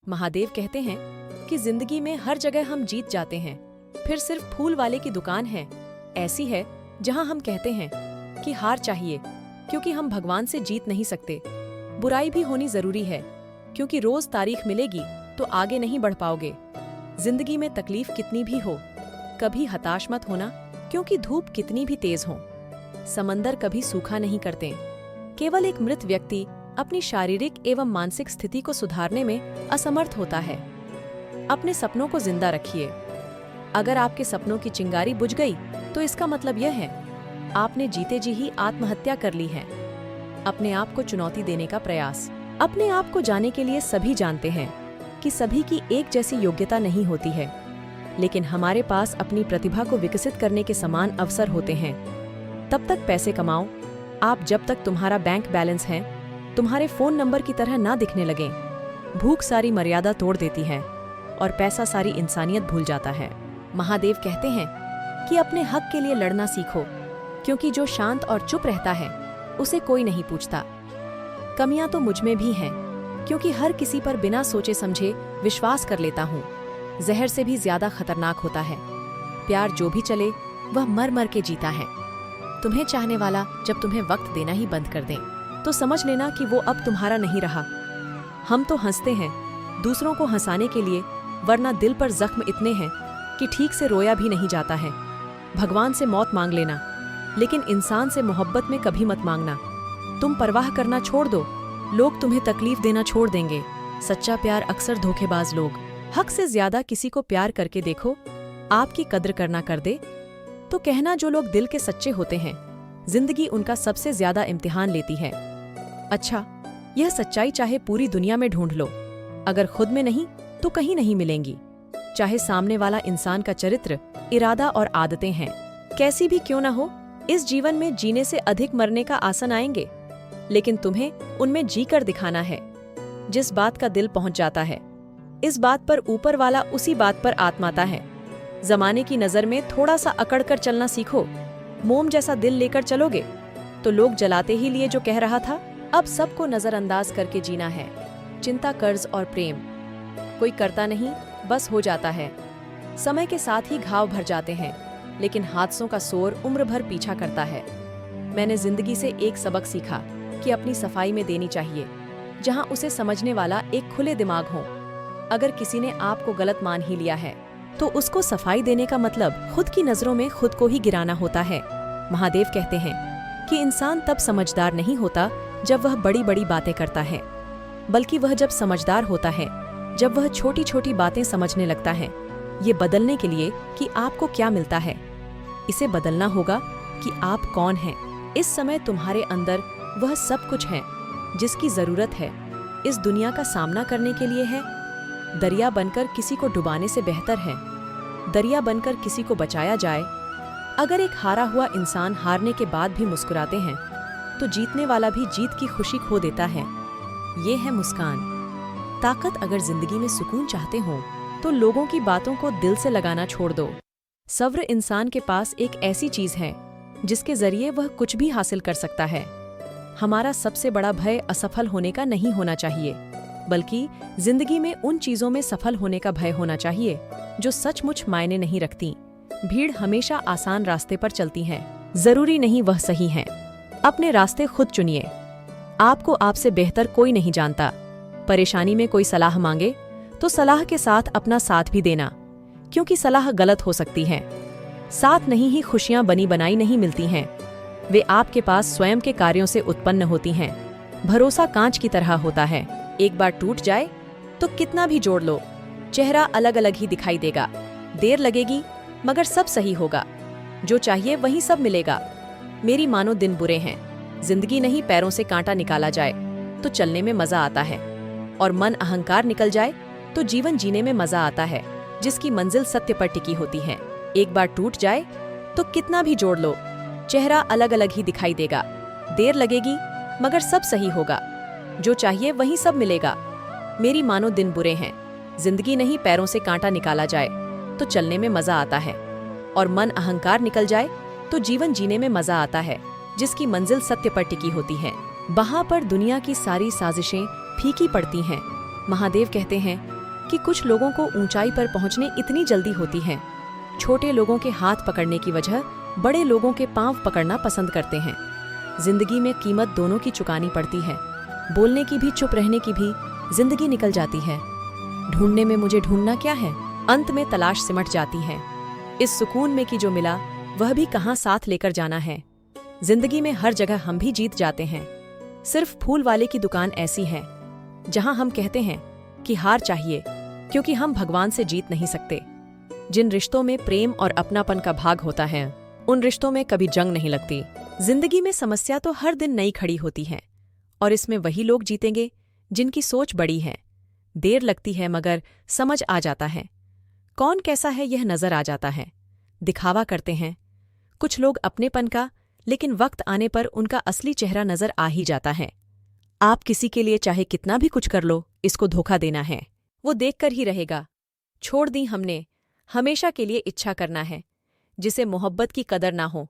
महादेव कहते हैं कि जिंदगी में हर जगह हम जीत जाते हैं, फिर सिर्फ फूल वाले की दुकान है ऐसी है जहां हम कहते हैं कि हार चाहिए क्योंकि हम भगवान से जीत नहीं सकते। बुराई भी होनी जरूरी है क्योंकि रोज तारीख मिलेगी तो आगे नहीं बढ़ पाओगे। जिंदगी में तकलीफ कितनी भी हो, कभी हताश मत होना क्योंकि धूप कितनी भी तेज हो। समंदर कभी सूखा नहीं करते। केवल एक मृत व्यक्ति अपनी शारीरिक एवं मानसिक स्थिति को सुधारने में असमर्थ होता है। अपने सपनों को जिंदा रखिए। अगर आपके सपनों की चिंगारी बुझ गई तो इसका मतलब यह है आपने जीते जी ही आत्महत्या कर ली है। अपने आप को चुनौती देने का प्रयास। अपने आप को जाने के लिए सभी जानते हैं कि सभी की एक जैसी योग्यता नहीं होती है, लेकिन हमारे पास अपनी प्रतिभा को विकसित करने के समान अवसर होते हैं। तब तक पैसे कमाओ आप जब तक तुम्हारा बैंक बैलेंस है तुम्हारे फोन नंबर की तरह ना दिखने लगे। भूख सारी मर्यादा तोड़ देती है और पैसा सारी इंसानियत भूल जाता है। महादेव कहते हैं कि अपने हक के लिए लड़ना सीखो क्योंकि जो शांत और चुप रहता है उसे कोई नहीं पूछता। कमियां तो मुझ में भी हैं क्योंकि हर किसी पर बिना सोचे समझे विश्वास कर लेता हूँ। जहर से भी ज्यादा खतरनाक होता है। प्यार जो भी चले वह मर मर के जीता है। तुम्हें चाहने वाला जब तुम्हें वक्त देना ही बंद कर दे तो समझ लेना कि वो अब तुम्हारा नहीं रहा। हम तो हंसते हैं दूसरों को हंसाने के लिए, वरना दिल पर जख्म इतने हैं कि ठीक से रोया भी नहीं जाता है। भगवान से मौत मांग लेना, लेकिन इंसान से मोहब्बत में कभी मत मांगना। तुम परवाह करना छोड़ दो, लोग तुम्हें तकलीफ देना छोड़ देंगे। सच्चा प्यार अक्सर धोखेबाज लोग। हक से ज्यादा किसी को प्यार करके देखो, आपकी कद्र करना कर दे तो कहना जो लोग दिल के सच्चे होते हैं जिंदगी उनका सबसे ज्यादा इम्तिहान लेती है। अच्छा, यह सच्चाई चाहे पूरी दुनिया में ढूंढ लो, अगर खुद में नहीं तो कहीं नहीं मिलेंगी। चाहे सामने वाला इंसान का चरित्र, इरादा और आदतें हैं कैसी भी क्यों ना हो, इस जीवन में जीने से अधिक मरने का आसन आएंगे, लेकिन तुम्हें उनमें जी कर दिखाना है। जिस बात का दिल पहुंच जाता है इस बात पर ऊपर वाला उसी बात पर आत्माता है। जमाने की नजर में थोड़ा सा अकड़ कर चलना सीखो। मोम जैसा दिल लेकर चलोगे तो लोग जलाते ही लिए जो कह रहा था, अब सबको नजरअंदाज करके जीना है। चिंता, कर्ज और प्रेम कोई करता नहीं, बस हो जाता है। समय के साथ ही घाव भर जाते हैं, लेकिन हादसों का शोर उम्र भर पीछा करता है। मैंने जिंदगी से एक सबक सीखा कि अपनी सफाई में देनी चाहिए जहां उसे समझने वाला एक खुले दिमाग हो। अगर किसी ने आपको गलत मान ही लिया है तो उसको सफाई देने का मतलब खुद की नजरों में खुद को ही गिराना होता है। महादेव कहते हैं कि इंसान तब समझदार नहीं होता जब वह बड़ी बड़ी बातें करता है, बल्कि वह जब समझदार होता है जब वह छोटी छोटी बातें समझने लगता है। ये बदलने के लिए कि आपको क्या मिलता है, इसे बदलना होगा कि आप कौन हैं। इस समय तुम्हारे अंदर वह सब कुछ है जिसकी जरूरत है इस दुनिया का सामना करने के लिए है। दरिया बनकर किसी को डुबाने से बेहतर है दरिया बनकर किसी को बचाया जाए। अगर एक हारा हुआ इंसान हारने के बाद भी मुस्कुराते हैं तो जीतने वाला भी जीत की खुशी खो देता है। ये है मुस्कान। ताकत। अगर जिंदगी में सुकून चाहते हो तो लोगों की बातों को दिल से लगाना छोड़ दो। सब्र इंसान के पास एक ऐसी चीज है जिसके जरिए वह कुछ भी हासिल कर सकता है। हमारा सबसे बड़ा भय असफल होने का नहीं होना चाहिए, बल्कि जिंदगी में उन चीजों में सफल होने का भय होना चाहिए जो सचमुच मायने नहीं रखती। भीड़ हमेशा आसान रास्ते पर चलती है, जरूरी नहीं वह सही है। अपने रास्ते खुद चुनिए। आपको आपसे बेहतर कोई नहीं जानता। परेशानी में कोई सलाह मांगे तो सलाह के साथ अपना साथ भी देना, क्योंकि सलाह गलत हो सकती है। साथ नहीं ही खुशियां बनी बनाई नहीं मिलती हैं, वे आपके पास स्वयं के कार्यों से उत्पन्न होती हैं। भरोसा कांच की तरह होता है, एक बार टूट जाए तो कितना भी जोड़ लो चेहरा अलग अलग ही दिखाई देगा। देर लगेगी मगर सब सही होगा। जो चाहिए वही सब मिलेगा। मेरी मानो दिन बुरे हैं, जिंदगी नहीं पैरों से कांटा निकाला जाए तो चलने में मजा आता है, और मन अहंकार निकल जाए तो जीवन जीने में मजा आता है, जिसकी मंजिल सत्य पर टिकी होती है। एक बार टूट जाए तो कितना भी जोड़ लो चेहरा अलग अलग ही दिखाई देगा। देर लगेगी मगर सब सही होगा। जो चाहिए वही सब मिलेगा। मेरी मानो दिन बुरे हैं, जिंदगी नहीं पैरों से कांटा निकाला जाए तो चलने में मजा आता है, और मन अहंकार निकल जाए तो जीवन जीने में मजा आता है, जिसकी मंजिल सत्य पर टिकी होती है। वहां पर दुनिया की सारी साजिशें फीकी पड़ती हैं। महादेव कहते हैं कि कुछ लोगों को ऊंचाई पर पहुंचने इतनी जल्दी होती है। छोटे लोगों के हाथ पकड़ने की वजह बड़े लोगों के पांव पकड़ना पसंद करते हैं। जिंदगी में कीमत दोनों की चुकानी पड़ती है। बोलने की भी, चुप रहने की भी। जिंदगी निकल जाती है। ढूंढने में मुझे ढूंढना क्या है, अंत में तलाश सिमट जाती है। इस सुकून में कि जो मिला वह भी कहाँ साथ लेकर जाना है। जिंदगी में हर जगह हम भी जीत जाते हैं। सिर्फ फूल वाले की दुकान ऐसी है जहां हम कहते हैं कि हार चाहिए, क्योंकि हम भगवान से जीत नहीं सकते। जिन रिश्तों में प्रेम और अपनापन का भाग होता है, उन रिश्तों में कभी जंग नहीं लगती। जिंदगी में समस्या तो हर दिन नई खड़ी होती है, और इसमें वही लोग जीतेंगे जिनकी सोच बड़ी है। देर लगती है मगर समझ आ जाता है। कौन कैसा है यह नजर आ जाता है। दिखावा करते हैं कुछ लोग अपनेपन का, लेकिन वक्त आने पर उनका असली चेहरा नजर आ ही जाता है। आप किसी के लिए चाहे कितना भी कुछ कर लो, इसको धोखा देना है, वो देखकर ही रहेगा। छोड़ दी हमने, हमेशा के लिए इच्छा करना है। जिसे मोहब्बत की कदर ना हो,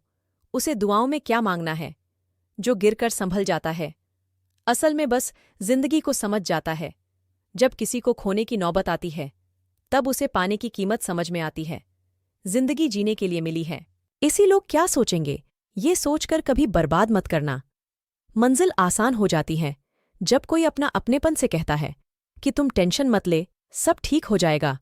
उसे दुआओं में क्या मांगना है। जो गिरकर संभल जाता है, असल में बस जिंदगी को समझ जाता है। जब किसी को खोने की नौबत आती है, तब उसे पाने की कीमत समझ में आती है। जिंदगी जीने के लिए मिली है। इसी लोग क्या सोचेंगे, ये सोचकर कभी बर्बाद मत करना। मंजिल आसान हो जाती है जब कोई अपना अपनेपन से कहता है कि तुम टेंशन मत ले, सब ठीक हो जाएगा।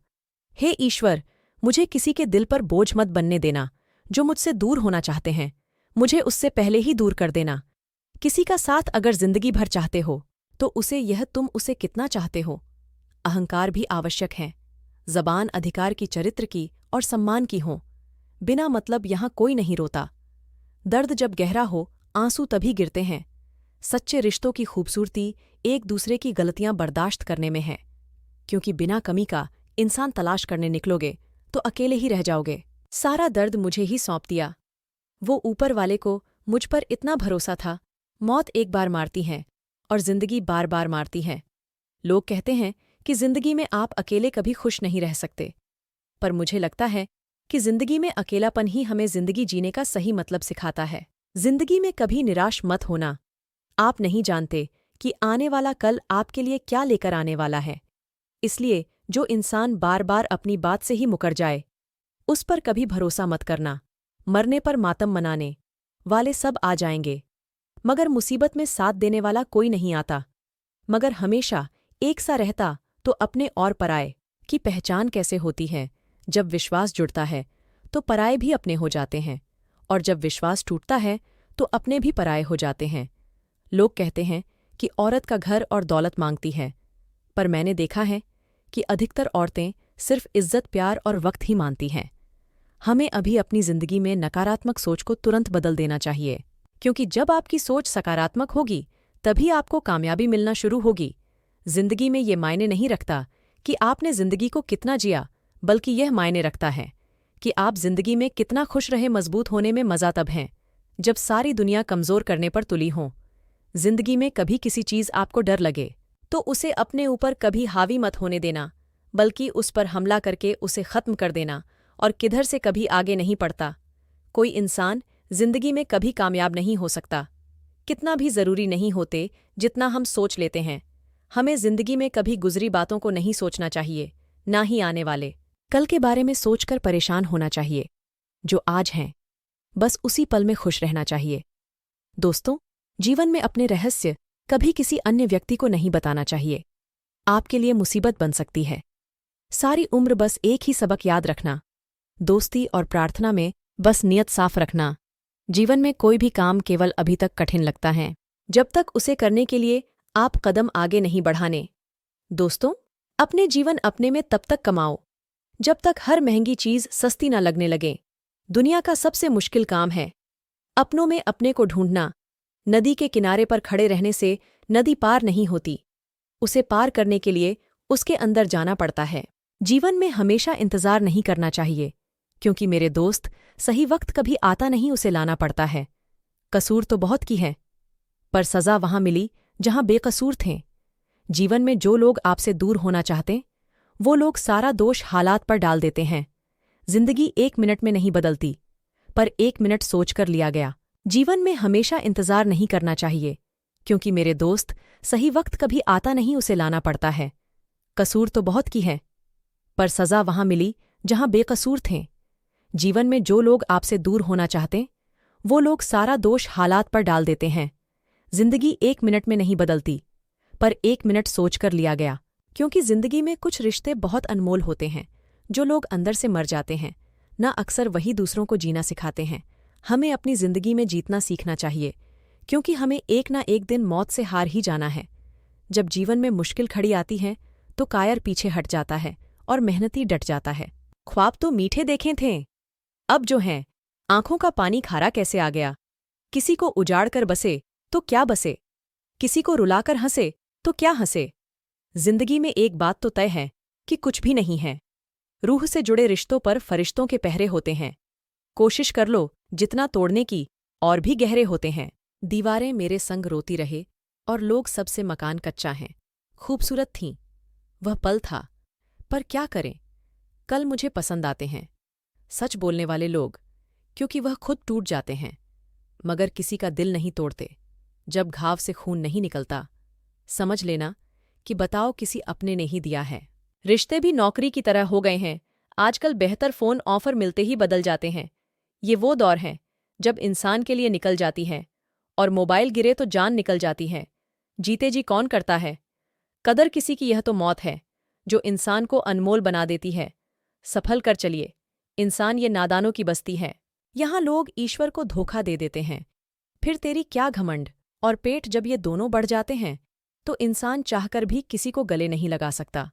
हे ईश्वर, मुझे किसी के दिल पर बोझ मत बनने देना। जो मुझसे दूर होना चाहते हैं, मुझे उससे पहले ही दूर कर देना। किसी का साथ अगर जिंदगी भर चाहते हो, तो उसे यह तुम उसे कितना चाहते हो। अहंकार भी आवश्यक है। जबान अधिकार की, चरित्र की और सम्मान की हो। बिना मतलब यहां कोई नहीं रोता। दर्द जब गहरा हो, आंसू तभी गिरते हैं। सच्चे रिश्तों की खूबसूरती एक दूसरे की गलतियां बर्दाश्त करने में है, क्योंकि बिना कमी का इंसान तलाश करने निकलोगे तो अकेले ही रह जाओगे। सारा दर्द मुझे ही सौंप दिया। वो ऊपर वाले को मुझ पर इतना भरोसा था। मौत एक बार मारती है और जिंदगी बार बार मारती है। लोग कहते हैं कि जिंदगी में आप अकेले कभी खुश नहीं रह सकते, पर मुझे लगता है कि जिंदगी में अकेलापन ही हमें जिंदगी जीने का सही मतलब सिखाता है। जिंदगी में कभी निराश मत होना। आप नहीं जानते कि आने वाला कल आपके लिए क्या लेकर आने वाला है। इसलिए जो इंसान बार बार अपनी बात से ही मुकर जाए, उस पर कभी भरोसा मत करना। मरने पर मातम मनाने वाले सब आ जाएंगे, मगर मुसीबत में साथ देने वाला कोई नहीं आता। मगर हमेशा एक सा रहता तो अपने और पराये की पहचान कैसे होती है। जब विश्वास जुड़ता है तो पराये भी अपने हो जाते हैं, और जब विश्वास टूटता है तो अपने भी पराये हो जाते हैं। लोग कहते हैं कि औरत का घर और दौलत मांगती है, पर मैंने देखा है कि अधिकतर औरतें सिर्फ इज्जत, प्यार और वक्त ही मानती हैं। हमें अभी अपनी जिंदगी में नकारात्मक सोच को तुरंत बदल देना चाहिए, क्योंकि जब आपकी सोच सकारात्मक होगी तभी आपको कामयाबी मिलना शुरू होगी। जिंदगी में ये मायने नहीं रखता कि आपने जिंदगी को कितना जिया, बल्कि यह मायने रखता है कि आप जिंदगी में कितना खुश रहे। मजबूत होने में मजा तब है जब सारी दुनिया कमजोर करने पर तुली हो। जिंदगी में कभी किसी चीज आपको डर लगे तो उसे अपने ऊपर कभी हावी मत होने देना, बल्कि उस पर हमला करके उसे खत्म कर देना, और किधर से कभी आगे नहीं पड़ता। कोई इंसान जिंदगी में कभी कामयाब नहीं हो सकता। कितना भी जरूरी नहीं होते जितना हम सोच लेते हैं। हमें जिंदगी में कभी गुजरी बातों को नहीं सोचना चाहिए, ना ही आने वाले कल के बारे में सोचकर परेशान होना चाहिए। जो आज हैं, बस उसी पल में खुश रहना चाहिए। दोस्तों, जीवन में अपने रहस्य कभी किसी अन्य व्यक्ति को नहीं बताना चाहिए। आपके लिए मुसीबत बन सकती है। सारी उम्र बस एक ही सबक याद रखना, दोस्ती और प्रार्थना में बस नियत साफ रखना। जीवन में कोई भी काम केवल अभी तक कठिन लगता है जब तक उसे करने के लिए आप कदम आगे नहीं बढ़ाने। दोस्तों, अपने जीवन अपने में तब तक कमाओ जब तक हर महंगी चीज सस्ती न लगने लगे। दुनिया का सबसे मुश्किल काम है अपनों में अपने को ढूंढना। नदी के किनारे पर खड़े रहने से नदी पार नहीं होती, उसे पार करने के लिए उसके अंदर जाना पड़ता है। जीवन में हमेशा इंतजार नहीं करना चाहिए, क्योंकि मेरे दोस्त, सही वक्त कभी आता नहीं, उसे लाना पड़ता है। कसूर तो बहुत की है, पर सजा वहां मिली जहां बेकसूर थे। जीवन में जो लोग आपसे दूर होना चाहते, वो लोग सारा दोष हालात पर डाल देते हैं। जिंदगी 1 मिनट में नहीं बदलती, पर 1 मिनट सोचकर लिया गया। जीवन में हमेशा इंतजार नहीं करना चाहिए, क्योंकि मेरे दोस्त, सही वक्त कभी आता नहीं, उसे लाना पड़ता है। कसूर तो बहुत की है, पर सजा वहां मिली जहां बेकसूर थे। जीवन में जो लोग आपसे दूर होना चाहते, वो लोग सारा दोष हालात पर डाल देते हैं। जिंदगी 1 मिनट में नहीं बदलती, पर 1 मिनट सोचकर लिया गया, क्योंकि जिंदगी में कुछ रिश्ते बहुत अनमोल होते हैं। जो लोग अंदर से मर जाते हैं ना, अक्सर वही दूसरों को जीना सिखाते हैं। हमें अपनी जिंदगी में जीतना सीखना चाहिए, क्योंकि हमें एक ना एक दिन मौत से हार ही जाना है। जब जीवन में मुश्किल खड़ी आती है तो कायर पीछे हट जाता है और मेहनती डट जाता है। ख्वाब तो मीठे देखे थे, अब जो हैं आंखों का पानी खारा कैसे आ गया। किसी को उजाड़ कर बसे तो क्या बसे, किसी को रुलाकर हंसे तो क्या हंसे। जिंदगी में एक बात तो तय है कि कुछ भी नहीं है। रूह से जुड़े रिश्तों पर फरिश्तों के पहरे होते हैं। कोशिश कर लो जितना तोड़ने की, और भी गहरे होते हैं। दीवारें मेरे संग रोती रहे और लोग सबसे मकान कच्चा हैं। खूबसूरत थीं, वह पल था, पर क्या करें, कल मुझे पसंद आते हैं सच बोलने वाले लोग, क्योंकि वह खुद टूट जाते हैं मगर किसी का दिल नहीं तोड़ते। जब घाव से खून नहीं निकलता, समझ लेना कि बताओ किसी अपने ने ही दिया है। रिश्ते भी नौकरी की तरह हो गए हैं। आजकल बेहतर फ़ोन ऑफर मिलते ही बदल जाते हैं। ये वो दौर है जब इंसान के लिए निकल जाती है और मोबाइल गिरे तो जान निकल जाती है। जीते जी कौन करता है कदर किसी की, यह तो मौत है जो इंसान को अनमोल बना देती है। सफल कर चलिए, इंसान ये नादानों की बस्ती है। यहाँ लोग ईश्वर को धोखा दे देते हैं। फिर तेरी क्या घमंड और पेट, जब ये दोनों बढ़ जाते हैं तो इंसान चाहकर भी किसी को गले नहीं लगा सकता।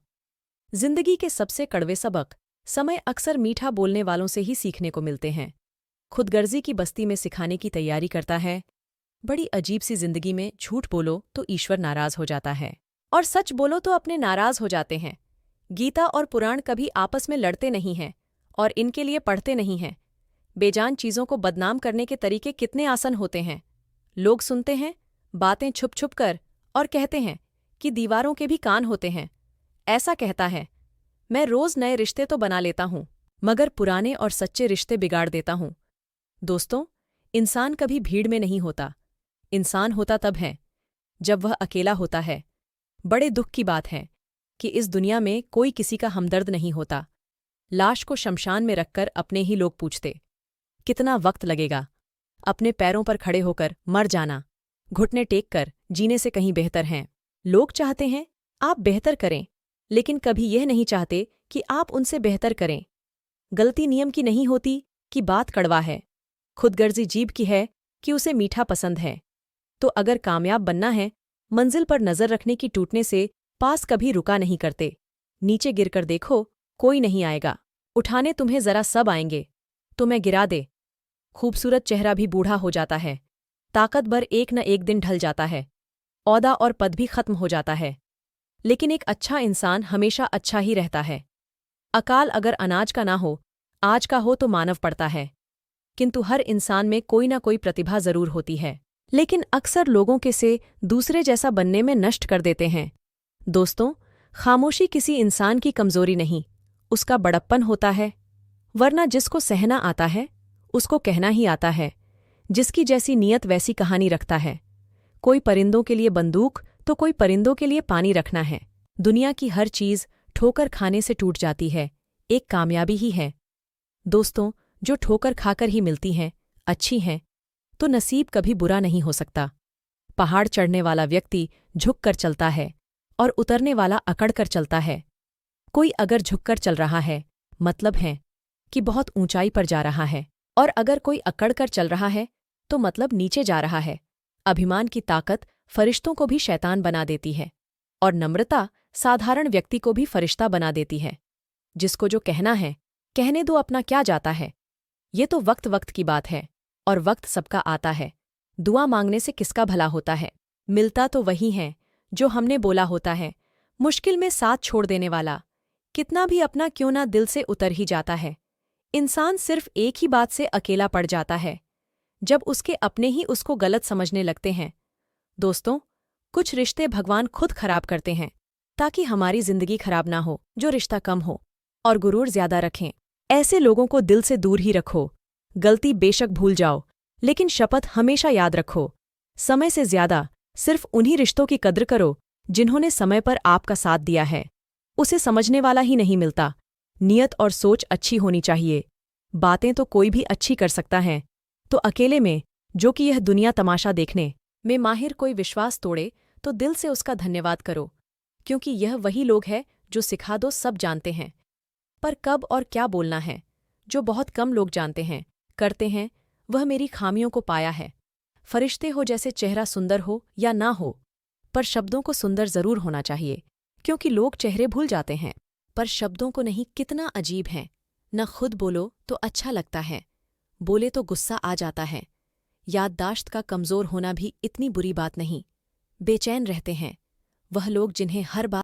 जिंदगी के सबसे कड़वे सबक समय अक्सर मीठा बोलने वालों से ही सीखने को मिलते हैं। खुदगर्जी की बस्ती में सिखाने की तैयारी करता है। बड़ी अजीब सी जिंदगी में झूठ बोलो तो ईश्वर नाराज हो जाता है, और सच बोलो तो अपने नाराज हो जाते हैं। गीता और पुराण कभी आपस में लड़ते नहीं हैं और इनके लिए पढ़ते नहीं हैं। बेजान चीज़ों को बदनाम करने के तरीके कितने आसान होते हैं। लोग सुनते हैं बातें छुप छुप कर और कहते हैं कि दीवारों के भी कान होते हैं। ऐसा कहता है, मैं रोज नए रिश्ते तो बना लेता हूं, मगर पुराने और सच्चे रिश्ते बिगाड़ देता हूं। दोस्तों, इंसान कभी भीड़ में नहीं होता। इंसान होता तब है जब वह अकेला होता है। बड़े दुख की बात है कि इस दुनिया में कोई किसी का हमदर्द नहीं होता। लाश को शमशान में रखकर अपने ही लोग पूछते, कितना वक्त लगेगा। अपने पैरों पर खड़े होकर मर जाना घुटने टेक कर जीने से कहीं बेहतर हैं। लोग चाहते हैं आप बेहतर करें, लेकिन कभी यह नहीं चाहते कि आप उनसे बेहतर करें। गलती नियम की नहीं होती कि बात कड़वा है। खुदगर्जी जीभ की है कि उसे मीठा पसंद है। तो अगर कामयाब बनना है, मंजिल पर नजर रखने की टूटने से पास कभी रुका नहीं करते। नीचे गिरकर देखो, कोई नहीं आएगा। उठाने तुम्हें जरा सब आएंगे, तुम्हें गिरा दे। खूबसूरत चेहरा भी बूढ़ा हो जाता है। ताकतवर एक न एक दिन ढल जाता है। औदा और पद भी खत्म हो जाता है। लेकिन एक अच्छा इंसान हमेशा अच्छा ही रहता है। अकाल अगर अनाज का ना हो, आज का हो तो मानव पड़ता है। किंतु हर इंसान में कोई ना कोई प्रतिभा जरूर होती है, लेकिन अक्सर लोगों के से दूसरे जैसा बनने में नष्ट कर देते हैं। दोस्तों, खामोशी किसी इंसान की कमजोरी नहीं, उसका बड़प्पन होता है। वरना जिसको सहना आता है उसको कहना ही आता है। जिसकी जैसी नीयत वैसी कहानी रखता है। कोई परिंदों के लिए बंदूक तो कोई परिंदों के लिए पानी रखना है। दुनिया की हर चीज ठोकर खाने से टूट जाती है, एक कामयाबी ही है। दोस्तों, जो ठोकर खाकर ही मिलती हैं, अच्छी हैं, तो नसीब कभी बुरा नहीं हो सकता। पहाड़ चढ़ने वाला व्यक्ति झुक कर चलता है और उतरने वाला अकड़ कर चलता है। कोई अगर झुककर चल रहा है, मतलब है कि बहुत ऊंचाई पर जा रहा है, और अगर कोई अकड़ कर चल रहा है तो मतलब नीचे जा रहा है। अभिमान की ताकत फरिश्तों को भी शैतान बना देती है, और नम्रता साधारण व्यक्ति को भी फरिश्ता बना देती है। जिसको जो कहना है कहने दो, अपना क्या जाता है। ये तो वक्त वक्त की बात है, और वक्त सबका आता है। दुआ मांगने से किसका भला होता है। मिलता तो वही है जो हमने बोला होता है। मुश्किल में साथ छोड़ देने वाला कितना भी अपना क्यों ना दिल से उतर ही जाता है। इंसान सिर्फ एक ही बात से अकेला पड़ जाता है, जब उसके अपने ही उसको गलत समझने लगते हैं। दोस्तों, कुछ रिश्ते भगवान खुद खराब करते हैं ताकि हमारी जिंदगी खराब ना हो। जो रिश्ता कम हो और गुरूर ज्यादा रखें, ऐसे लोगों को दिल से दूर ही रखो। गलती बेशक भूल जाओ, लेकिन शपथ हमेशा याद रखो। समय से ज्यादा सिर्फ उन्हीं रिश्तों की कद्र करो जिन्होंने समय पर आपका साथ दिया है। उसे समझने वाला ही नहीं मिलता। नियत और सोच अच्छी होनी चाहिए। बातें तो कोई भी अच्छी कर सकता है, तो अकेले में, जो कि यह दुनिया तमाशा देखने में माहिर, कोई विश्वास तोड़े तो दिल से उसका धन्यवाद करो, क्योंकि यह वही लोग हैं जो सिखा दो सब जानते हैं, पर कब और क्या बोलना है, जो बहुत कम लोग जानते हैं, करते हैं, वह मेरी खामियों को पाया है। फरिश्ते हो जैसे चेहरा सुंदर हो या ना हो, पर शब्दों को सुंदर जरूर होना चाहिए, क्योंकि लोग चेहरे भूल जाते हैं, पर शब्दों को नहीं। कितना अजीब है, न खुद बोलो तो अच्छा लगता है, बोले तो गुस्सा आ जाता है। याददाश्त का कमज़ोर होना भी इतनी बुरी बात नहीं। बेचैन रहते हैं वह लोग जिन्हें हर बात